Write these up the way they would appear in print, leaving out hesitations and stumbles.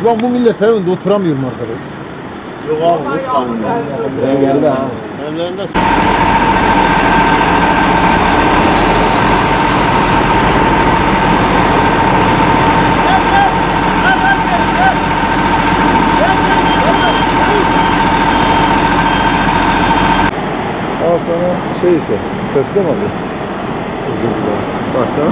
Ben bu millet evinde oturamıyorum arkadaş. Yok abi lütfen. Ben geldi ha. Evlerinde Al sana şey işte. Sesli de mi alıyor? Özür dilerim. Başla.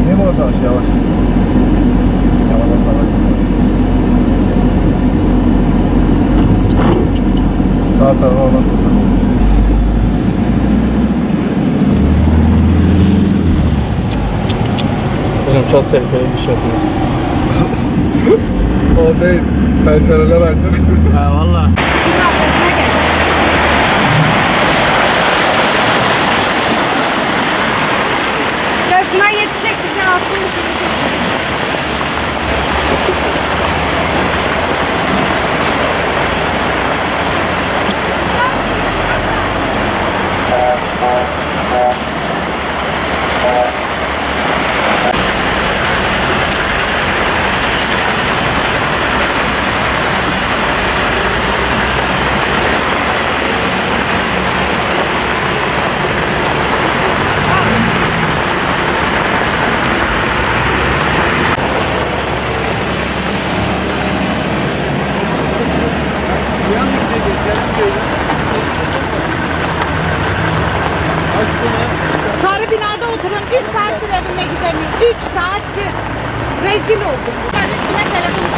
Ne bu hata yavaş. Yavaş sana gitmez. Sağ tarafa nasıl olmuş? Hocam çok tehlikeli bir şey yapıyorsun. O değil. Pencereler açık. Ha valla. Ya şuna yetişecek bize altını. Sarı binada oturuyorum. 3 saattir evime gidemiyorum. 3 saattir. Rezil oldum. Ben üstüme telefon da